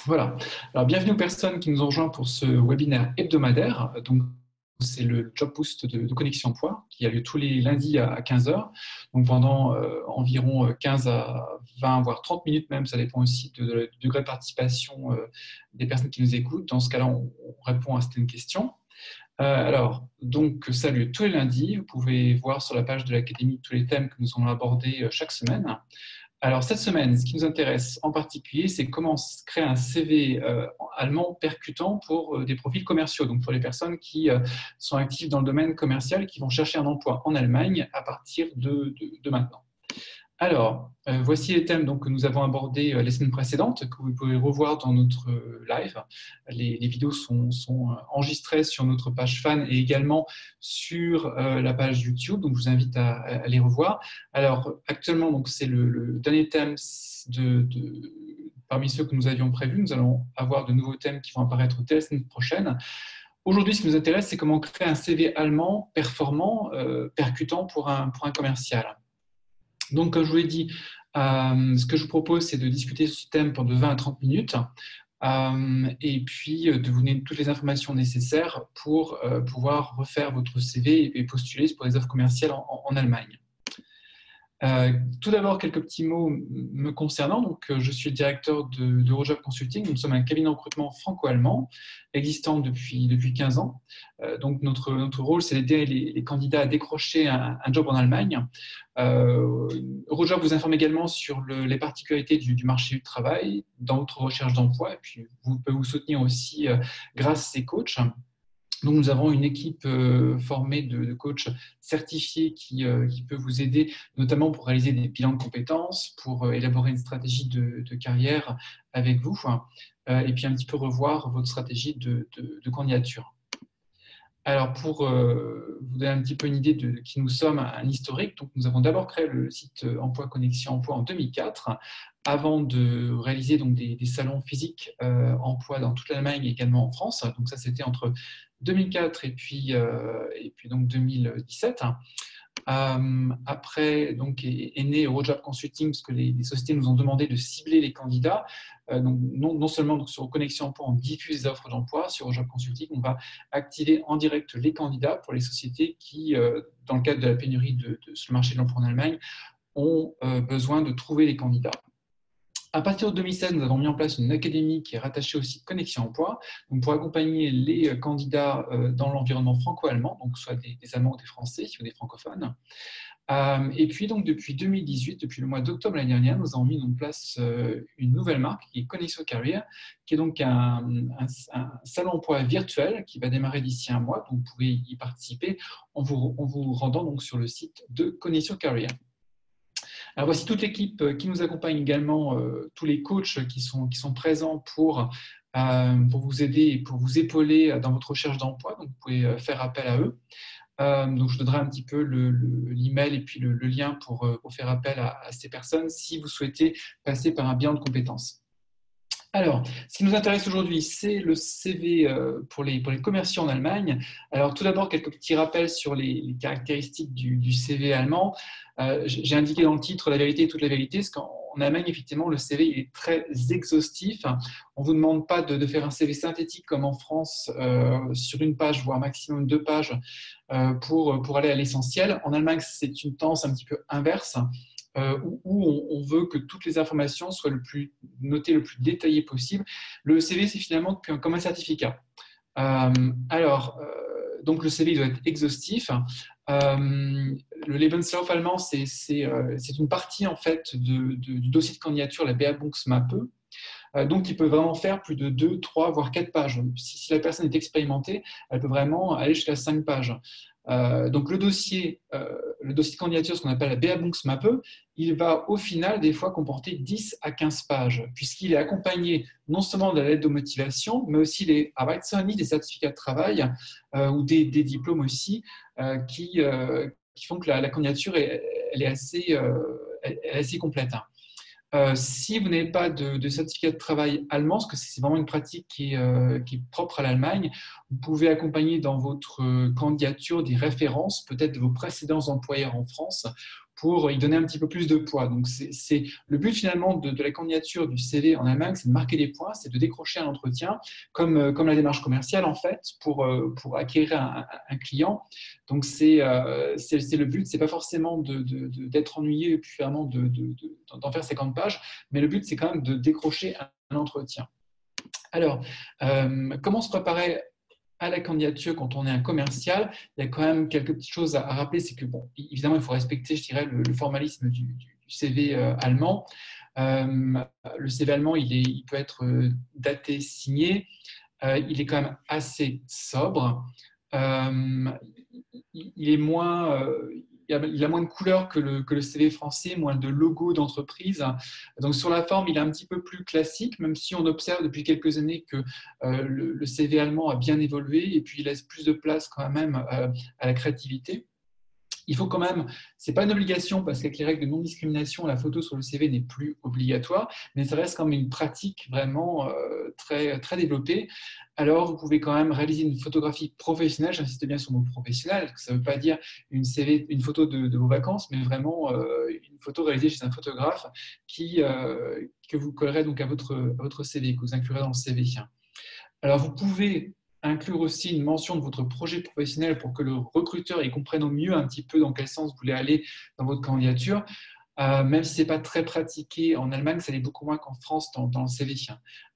Voilà. Alors, bienvenue aux personnes qui nous ont rejoints pour ce webinaire hebdomadaire. Donc, c'est le Job Boost de Connexion Emploi qui a lieu tous les lundis à 15 heures. Donc, pendant environ 15 à 20, voire 30 minutes même, ça dépend aussi du degré de participation des personnes qui nous écoutent. Dans ce cas-là, on répond à certaines questions. Alors, donc, ça a lieu tous les lundis. Vous pouvez voir sur la page de l'Académie tous les thèmes que nous allons aborder chaque semaine. Alors, cette semaine, ce qui nous intéresse en particulier, c'est comment créer un CV allemand percutant pour des profils commerciaux, donc pour les personnes qui sont actives dans le domaine commercial et qui vont chercher un emploi en Allemagne à partir de maintenant. Alors, voici les thèmes donc, que nous avons abordés les semaines précédentes, que vous pouvez revoir dans notre live. Les vidéos sont enregistrées sur notre page fan et également sur la page YouTube, donc je vous invite à les revoir. Alors, actuellement, c'est le dernier thème parmi ceux que nous avions prévus. Nous allons avoir de nouveaux thèmes qui vont apparaître dès la semaine prochaine. Aujourd'hui, ce qui nous intéresse, c'est comment créer un CV allemand performant, percutant pour un commercial. Donc, comme je vous l'ai dit, ce que je vous propose, c'est de discuter sur ce thème pendant 20 à 30 minutes et puis de vous donner toutes les informations nécessaires pour pouvoir refaire votre CV et postuler pour des offres commerciales en Allemagne. Tout d'abord, quelques petits mots me concernant. Donc, je suis directeur d'Eurojob Consulting. Nous sommes un cabinet de recrutement franco-allemand existant depuis 15 ans. Donc, notre rôle, c'est d'aider les candidats à décrocher un job en Allemagne. Eurojob vous informe également sur les particularités du marché du travail dans votre recherche d'emploi. Et puis, vous pouvez vous soutenir aussi grâce à ces coachs. Donc, nous avons une équipe formée de coachs certifiés qui peut vous aider, notamment pour réaliser des bilans de compétences, pour élaborer une stratégie de carrière avec vous, et puis un petit peu revoir votre stratégie de candidature. Alors, pour vous donner un petit peu une idée de qui nous sommes, un historique, donc nous avons d'abord créé le site Emploi Connexion Emploi en 2004, avant de réaliser donc des salons physiques emploi dans toute l'Allemagne et également en France. Donc ça, c'était entre 2004 et puis donc 2017. Après, donc, est né Eurojob Consulting parce que les sociétés nous ont demandé de cibler les candidats. Donc, non seulement donc, sur Connexion Emploi, on diffuse des offres d'emploi. Sur Eurojob Consulting, on va activer en direct les candidats pour les sociétés qui, dans le cadre de la pénurie sur le marché de l'emploi en Allemagne, ont besoin de trouver les candidats. À partir de 2016, nous avons mis en place une académie qui est rattachée au site Connexion Emploi, donc pour accompagner les candidats dans l'environnement franco-allemand, donc soit des Allemands ou des Français ou des francophones. Et puis, donc, depuis 2018, depuis le mois d'octobre l'année dernière, nous avons mis en place une nouvelle marque qui est Connexion Career, qui est donc un salon emploi virtuel qui va démarrer d'ici un mois. Donc, vous pouvez y participer en vous rendant donc, sur le site de Connexion Career. Alors voici toute l'équipe qui nous accompagne également, tous les coachs qui sont présents pour vous aider et pour vous épauler dans votre recherche d'emploi. Donc vous pouvez faire appel à eux. Donc je donnerai un petit peu l'email et puis le lien pour faire appel à ces personnes si vous souhaitez passer par un bilan de compétences. Alors, ce qui nous intéresse aujourd'hui, c'est le CV pour les commerciaux en Allemagne. Alors, tout d'abord, quelques petits rappels sur les caractéristiques du CV allemand. J'ai indiqué dans le titre « La vérité et toute la vérité », parce qu'en Allemagne, effectivement, le CV est très exhaustif. On ne vous demande pas de faire un CV synthétique comme en France sur une page, voire maximum 2 pages pour aller à l'essentiel. En Allemagne, c'est une tendance un petit peu inverse. Où on veut que toutes les informations soient notées le plus détaillé possible. Le CV, c'est finalement comme un certificat. Donc le CV doit être exhaustif. Le Lebenslauf allemand, c'est une partie en fait du dossier de candidature, la Bewerbungsmappe. Donc, il peut vraiment faire plus de 2, 3, voire 4 pages. Si la personne est expérimentée, elle peut vraiment aller jusqu'à 5 pages. Donc, le dossier de candidature, ce qu'on appelle la Bewerbungsmappe, il va au final des fois comporter 10 à 15 pages, puisqu'il est accompagné non seulement de la lettre de motivation, mais aussi des Arbeitszeugnis, des certificats de travail ou des diplômes aussi, qui font que la candidature elle est assez complète. Si vous n'avez pas de certificat de travail allemand, parce que c'est vraiment une pratique qui est propre à l'Allemagne, vous pouvez accompagner dans votre candidature des références, peut-être de vos précédents employeurs en France, pour y donner un petit peu plus de poids. Donc, c'est le but finalement de la candidature du CV en Allemagne, c'est de marquer des points, c'est de décrocher un entretien, comme la démarche commerciale en fait, pour acquérir un client. Donc, c'est le but, c'est pas forcément d'être ennuyé et puis vraiment d'en faire 50 pages, mais le but, c'est quand même de décrocher un entretien. Alors, comment se préparer à la candidature quand on est un commercial? Il y a quand même quelques petites choses à rappeler. C'est que, bon, évidemment, il faut respecter, je dirais, le formalisme du CV allemand. Le CV allemand, il peut être daté, signé. Il est quand même assez sobre. Euh, il est moins, il a moins de couleurs que le CV français, moins de logos d'entreprise. Donc sur la forme, il est un petit peu plus classique, même si on observe depuis quelques années que le CV allemand a bien évolué et puis il laisse plus de place quand même à la créativité. Il faut quand même, c'est pas une obligation parce qu'avec les règles de non-discrimination, la photo sur le CV n'est plus obligatoire, mais ça reste quand même une pratique vraiment très, très développée. Alors, vous pouvez quand même réaliser une photographie professionnelle, j'insiste bien sur le mot professionnel, parce que ça ne veut pas dire une photo de vos vacances, mais vraiment une photo réalisée chez un photographe que vous collerez donc à votre CV, que vous inclurez dans le CV. Alors, vous pouvez inclure aussi une mention de votre projet professionnel pour que le recruteur y comprenne au mieux un petit peu dans quel sens vous voulez aller dans votre candidature. Même si ce n'est pas très pratiqué en Allemagne, ça l'est beaucoup moins qu'en France dans le CV.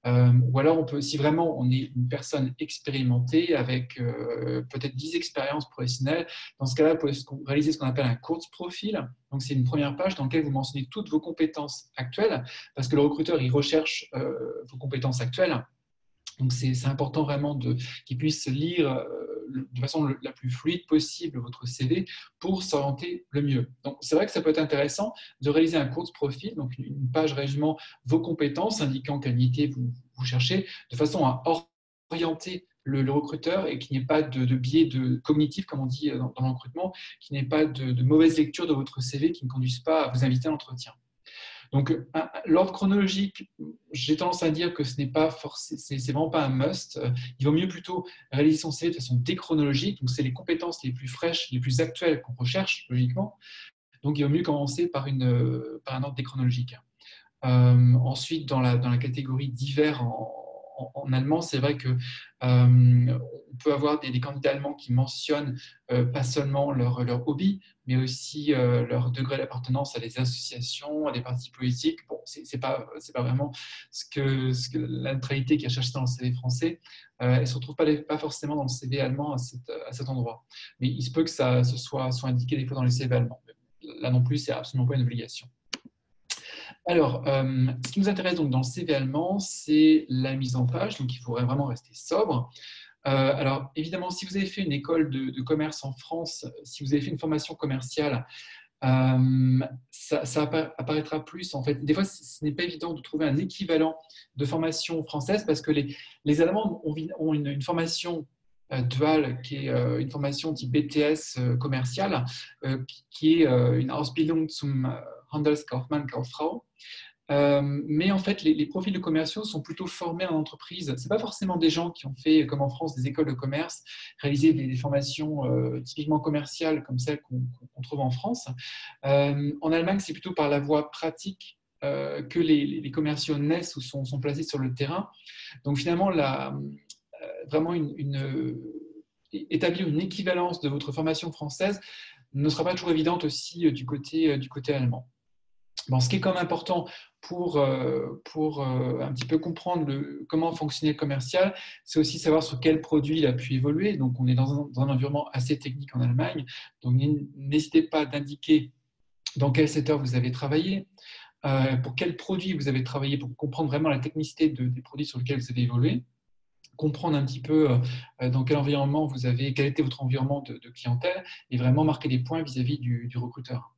Ou alors, on peut, si vraiment on est une personne expérimentée avec peut-être 10 expériences professionnelles, dans ce cas-là, vous pouvez réaliser ce qu'on appelle un Kurzprofil. Donc, c'est une première page dans laquelle vous mentionnez toutes vos compétences actuelles, parce que le recruteur, il recherche vos compétences actuelles. Donc, c'est important vraiment qu'ils puissent lire de façon la plus fluide possible votre CV pour s'orienter le mieux. Donc, c'est vrai que ça peut être intéressant de réaliser un court profil, donc une page résumant vos compétences, indiquant quelle unité vous cherchez, de façon à orienter le recruteur et qu'il n'y ait pas de biais cognitif, comme on dit dans le recrutement, qu'il n'y ait pas de mauvaise lecture de votre CV qui ne conduise pas à vous inviter à l'entretien. Donc, l'ordre chronologique, j'ai tendance à dire que ce n'est pas c'est vraiment pas un must. Il vaut mieux plutôt réaliser son CV de façon déchronologique. Donc, c'est les compétences les plus fraîches, les plus actuelles qu'on recherche, logiquement. Donc, il vaut mieux commencer par un ordre déchronologique. Ensuite, dans la catégorie divers en allemand, c'est vrai que on peut avoir des candidats allemands qui mentionnent pas seulement leur hobby, mais aussi leur degré d'appartenance à des associations, à des partis politiques. Bon, c'est pas vraiment ce que la neutralité qui est cherchée dans le CV français. Elle ne se retrouve pas forcément dans le CV allemand à cet endroit. Mais il se peut que ça soit indiqué des fois dans les CV allemands. Là non plus, c'est absolument pas une obligation. Alors, ce qui nous intéresse donc dans le CV allemand, c'est la mise en page. Donc, il faudrait vraiment rester sobre. Alors, évidemment, si vous avez fait une école de commerce en France, si vous avez fait une formation commerciale, ça apparaîtra plus. En fait, des fois, ce n'est pas évident de trouver un équivalent de formation française parce que les Allemands ont une formation duale qui est une formation type BTS commerciale, qui est une Ausbildung zum Handelskaufmann, Kauffrau. Mais en fait, les profils de commerciaux sont plutôt formés en entreprise. Ce pas forcément des gens qui ont fait, comme en France, des écoles de commerce, réalisé des formations typiquement commerciales comme celles qu'on trouve en France. En Allemagne, c'est plutôt par la voie pratique que les commerciaux naissent ou sont placés sur le terrain. Donc finalement, vraiment établir une équivalence de votre formation française ne sera pas toujours évidente aussi du côté allemand. Bon, ce qui est quand même important pour un petit peu comprendre comment fonctionnait le commercial, c'est aussi savoir sur quel produit il a pu évoluer. Donc, on est dans un environnement assez technique en Allemagne. Donc, n'hésitez pas d'indiquer dans quel secteur vous avez travaillé, pour quel produit vous avez travaillé, pour comprendre vraiment la technicité des produits sur lesquels vous avez évolué, comprendre un petit peu dans quel environnement quel était votre environnement de clientèle et vraiment marquer des points vis-à-vis du recruteur.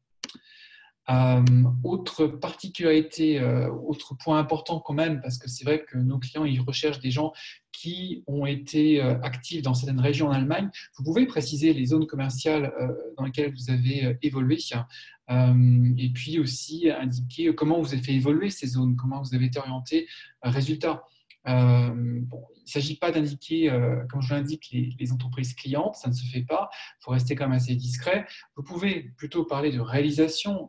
Autre particularité, autre point important quand même, parce que c'est vrai que nos clients ils recherchent des gens qui ont été actifs dans certaines régions en Allemagne. Vous pouvez préciser les zones commerciales dans lesquelles vous avez évolué, et puis aussi indiquer comment vous avez fait évoluer ces zones, comment vous avez été orienté. Résultat, Bon, il ne s'agit pas d'indiquer, comme je l'indique, les entreprises clientes, ça ne se fait pas, il faut rester quand même assez discret. Vous pouvez plutôt parler de réalisation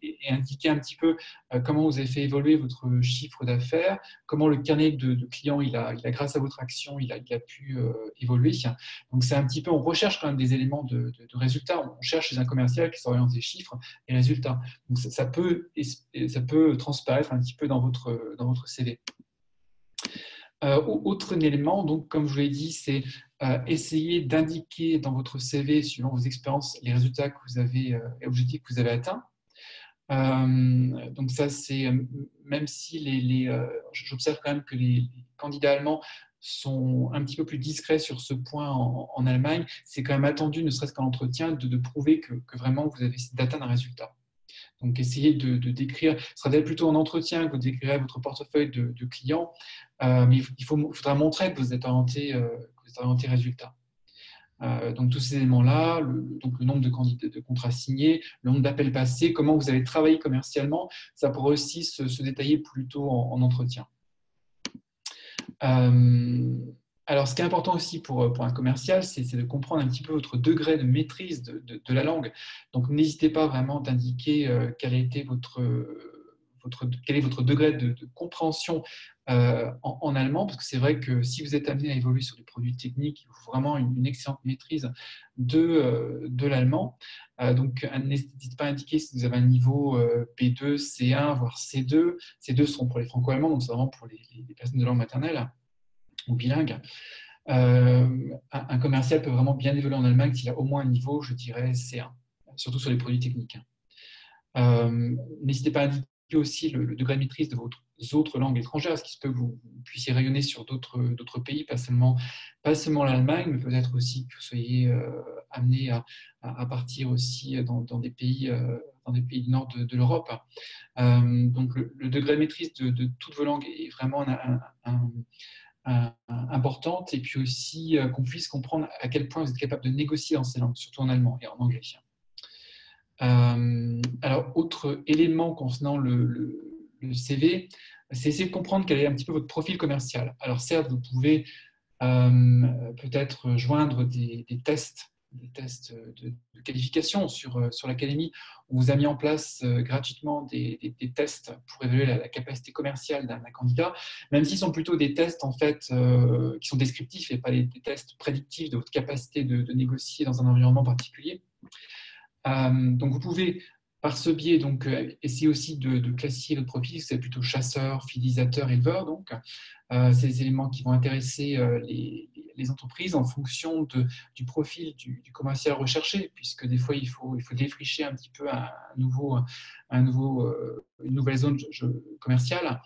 et indiquer un petit peu comment vous avez fait évoluer votre chiffre d'affaires, comment le carnet de clients, grâce à votre action, il a pu évoluer. Donc, c'est un petit peu, on recherche quand même des éléments de résultats. On cherche chez un commercial qui s'oriente des chiffres et résultats. Donc, ça peut transparaître un petit peu dans votre CV. Autre élément, donc, comme je vous l'ai dit, c'est essayer d'indiquer dans votre CV, suivant vos expériences, les résultats que vous avez et objectifs que vous avez atteints. Donc ça, c'est même si j'observe quand même que les candidats allemands sont un petit peu plus discrets sur ce point en Allemagne, c'est quand même attendu, ne serait-ce qu'en entretien, de prouver que vraiment vous avez d'atteindre un résultat. Donc, essayez de décrire, ce sera plutôt en entretien que vous décrirez votre portefeuille de clients, mais il faudra montrer que vous êtes orienté résultat. Donc, tous ces éléments-là, donc le nombre de contrats signés, le nombre d'appels passés, comment vous avez travaillé commercialement, ça pourrait aussi se détailler plutôt en entretien. Alors, ce qui est important aussi pour un commercial, c'est de comprendre un petit peu votre degré de maîtrise de la langue. Donc, n'hésitez pas vraiment d'indiquer quel est votre degré de compréhension en allemand, parce que c'est vrai que si vous êtes amené à évoluer sur des produits techniques, il faut vraiment une excellente maîtrise de l'allemand. Donc, n'hésitez pas à indiquer si vous avez un niveau B2, C1, voire C2. C2 seront pour les franco-allemands, donc c'est vraiment pour les personnes de langue maternelle ou bilingue. Un commercial peut vraiment bien évoluer en Allemagne s'il a au moins un niveau, je dirais, C1, surtout sur les produits techniques. N'hésitez pas à indiquer aussi le degré de maîtrise de vos autres langues étrangères, ce qui se peut que vous puissiez rayonner sur d'autres pays, pas seulement l'Allemagne, mais peut-être aussi que vous soyez amené à partir aussi dans des pays du nord de l'Europe. Donc le degré de maîtrise de toutes vos langues est vraiment importante, et puis aussi qu'on puisse comprendre à quel point vous êtes capable de négocier dans ces langues, surtout en allemand et en anglais. Alors, autre élément concernant le CV, c'est essayer de comprendre quel est un petit peu votre profil commercial. Alors, certes, vous pouvez peut-être joindre des tests de qualification sur l'académie. On vous a mis en place gratuitement des tests pour évaluer la capacité commerciale d'un candidat, même s'ils sont plutôt des tests en fait qui sont descriptifs et pas des tests prédictifs de votre capacité de négocier dans un environnement particulier. Donc, vous pouvez, par ce biais, essayer aussi de classifier votre profil. C'est plutôt chasseur, fidélisateur, éleveur. Donc, c'est des éléments qui vont intéresser les entreprises en fonction du profil du commercial recherché, puisque des fois, il faut défricher un petit peu une nouvelle zone commerciale.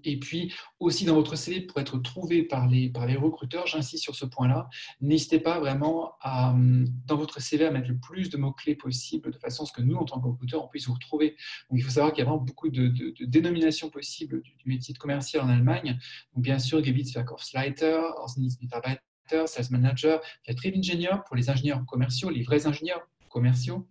Et puis aussi dans votre CV, pour être trouvé par les recruteurs, j'insiste sur ce point-là, n'hésitez pas vraiment dans votre CV à mettre le plus de mots-clés possible, de façon à ce que nous, en tant que recruteurs, on puisse vous retrouver. Donc il faut savoir qu'il y a vraiment beaucoup de dénominations possibles du métier de commercial en Allemagne. Donc bien sûr, Gebietsverkaufsleiter, Außendienstmitarbeiter, Sales Manager, Vertriebsingenieur pour les ingénieurs commerciaux, les vrais ingénieurs commerciaux.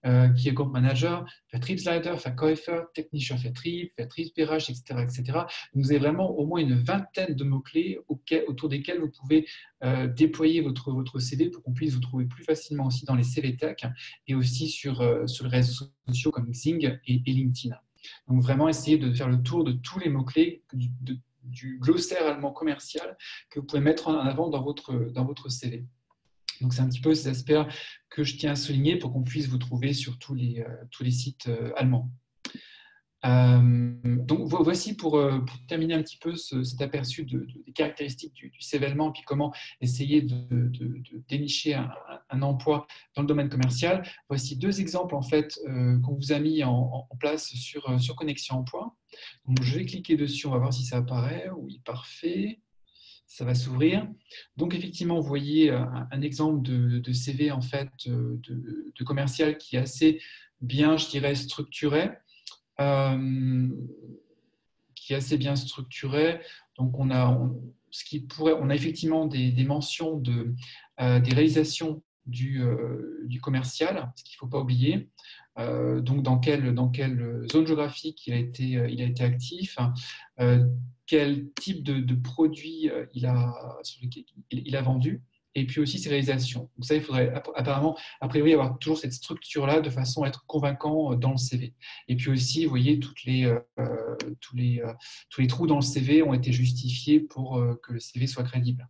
Key Account Manager, Vertriebsleiter, Verkäufer, technischer Vertrieb, Vertriebsbereich, etc., etc. Vous avez vraiment au moins une vingtaine de mots-clés autour desquels vous pouvez déployer votre CV pour qu'on puisse vous trouver plus facilement aussi dans les CV Tech et aussi sur les réseaux sociaux comme Xing et LinkedIn. Donc vraiment essayer de faire le tour de tous les mots-clés du glossaire allemand commercial que vous pouvez mettre en avant dans votre CV. Donc, c'est un petit peu ces aspects que je tiens à souligner pour qu'on puisse vous trouver sur tous les sites allemands. Donc, voici pour terminer un petit peu cet aperçu des caractéristiques du CV allemand, puis comment essayer de dénicher un emploi dans le domaine commercial. Voici deux exemples en fait qu'on vous a mis en place sur Connexion Emploi. Donc, je vais cliquer dessus, on va voir si ça apparaît. Oui, parfait. Ça va s'ouvrir. Donc, effectivement, vous voyez un exemple de CV en fait, de commercial qui est assez bien, je dirais, structuré. Donc, on a effectivement des mentions des réalisations du commercial, ce qu'il ne faut pas oublier. donc dans quelle zone géographique il a été actif, quel type de produit sur lequel il a vendu, et puis aussi ses réalisations. Donc ça, il faudrait apparemment, a priori, avoir toujours cette structure-là de façon à être convaincant dans le CV. Et puis aussi, vous voyez, tous les trous dans le CV ont été justifiés pour que le CV soit crédible.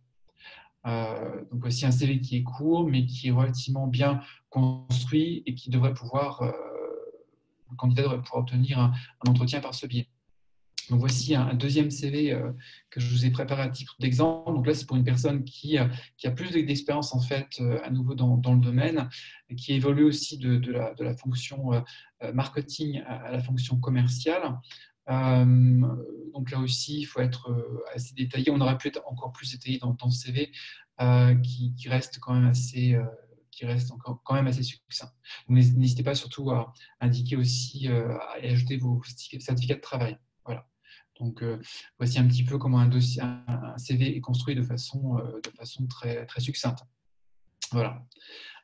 Donc voici un CV qui est court, mais qui est relativement bien construit et qui devrait pouvoir, le candidat devrait pouvoir obtenir un entretien par ce biais. Donc voici un deuxième CV que je vous ai préparé à titre d'exemple. Donc là, c'est pour une personne qui a plus d'expérience en fait, à nouveau dans le domaine, et qui évolue aussi de la fonction marketing à la fonction commerciale. Donc là aussi, il faut être assez détaillé. On aurait pu être encore plus détaillé dans ce CV qui reste quand même assez quand même assez succinct. N'hésitez pas surtout à indiquer aussi, à ajouter vos certificats de travail. Voilà. Donc, voici un petit peu comment un CV est construit de façon très, très succincte. Voilà.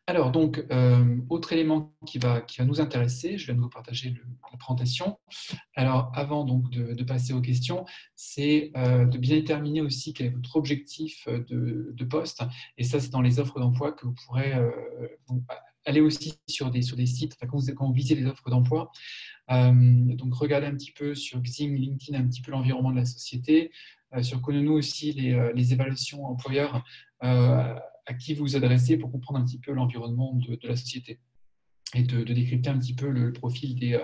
Alors, donc, autre élément qui va nous intéresser, je viens de vous partager la présentation. Alors, avant donc, de passer aux questions, c'est de bien déterminer aussi quel est votre objectif de poste. Et ça, c'est dans les offres d'emploi que vous pourrez aller aussi sur des sites, quand vous visez les offres d'emploi. Donc, regardez un petit peu sur Xing, LinkedIn, un petit peu l'environnement de la société. Sur Kununu aussi, les évaluations employeurs à qui vous vous adressez pour comprendre un petit peu l'environnement de la société et de décrypter un petit peu le profil des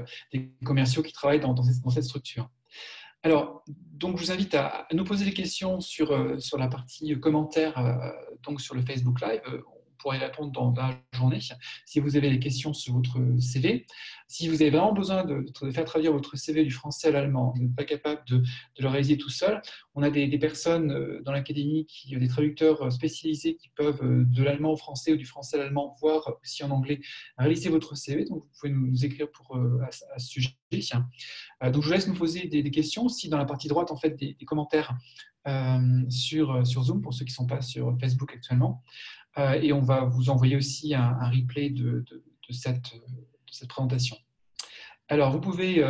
commerciaux qui travaillent dans cette structure. Alors, donc, je vous invite à nous poser des questions sur la partie commentaires, donc sur le Facebook Live. On pourra y répondre dans la journée. Si vous avez des questions sur votre CV, si vous avez vraiment besoin de faire traduire votre CV du français à l'allemand, vous n'êtes pas capable de le réaliser tout seul, on a des personnes dans l'académie, des traducteurs spécialisés qui peuvent, de l'allemand au français ou du français à l'allemand, voire aussi en anglais, réaliser votre CV. Donc, vous pouvez nous écrire à ce sujet. Donc, je vous laisse nous poser des questions aussi dans la partie droite en fait, des commentaires sur Zoom, pour ceux qui ne sont pas sur Facebook actuellement. Et on va vous envoyer aussi un replay de cette présentation. Alors, vous pouvez,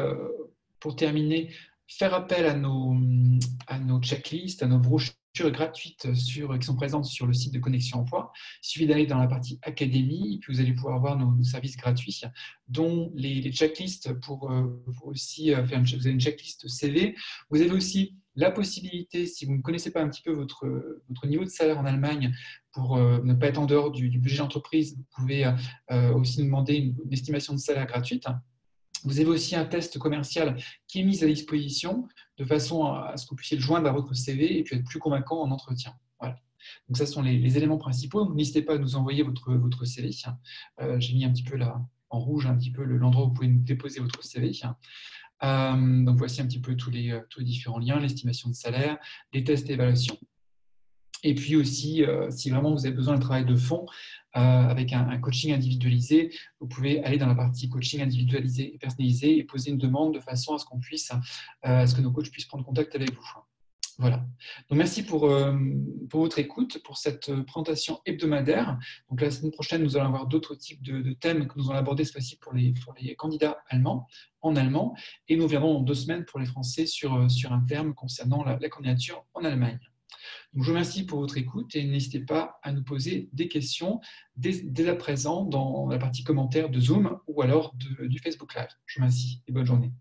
pour terminer, faire appel à nos checklists, à nos brochures gratuites qui sont présentes sur le site de Connexion Emploi. Il suffit d'aller dans la partie Académie, et puis vous allez pouvoir voir nos services gratuits, dont les checklists pour aussi faire vous avez une checklist CV. Vous avez aussi la possibilité, si vous ne connaissez pas un petit peu votre niveau de salaire en Allemagne, pour ne pas être en dehors du budget d'entreprise, vous pouvez aussi nous demander une estimation de salaire gratuite. Vous avez aussi un test commercial qui est mis à disposition de façon à ce que vous puissiez le joindre à votre CV et puis être plus convaincant en entretien. Voilà. Donc, ça sont les éléments principaux. N'hésitez pas à nous envoyer votre CV. J'ai mis un petit peu là, en rouge un petit peu l'endroit où vous pouvez nous déposer votre CV. Donc, voici un petit peu tous les différents liens, l'estimation de salaire, les tests d'évaluation. Et puis aussi, si vraiment vous avez besoin d'un travail de fond avec un coaching individualisé, vous pouvez aller dans la partie coaching individualisé et personnalisé et poser une demande de façon à ce qu'on puisse, à ce que nos coachs puissent prendre contact avec vous. Voilà. Donc merci pour votre écoute, pour cette présentation hebdomadaire. Donc la semaine prochaine, nous allons avoir d'autres types de thèmes que nous allons aborder cette fois-ci pour les candidats allemands, en allemand, et nous verrons dans 2 semaines pour les Français sur un terme concernant la candidature en Allemagne. Donc, je vous remercie pour votre écoute et n'hésitez pas à nous poser des questions dès à présent dans la partie commentaires de Zoom ou alors du Facebook Live. Je vous remercie et bonne journée.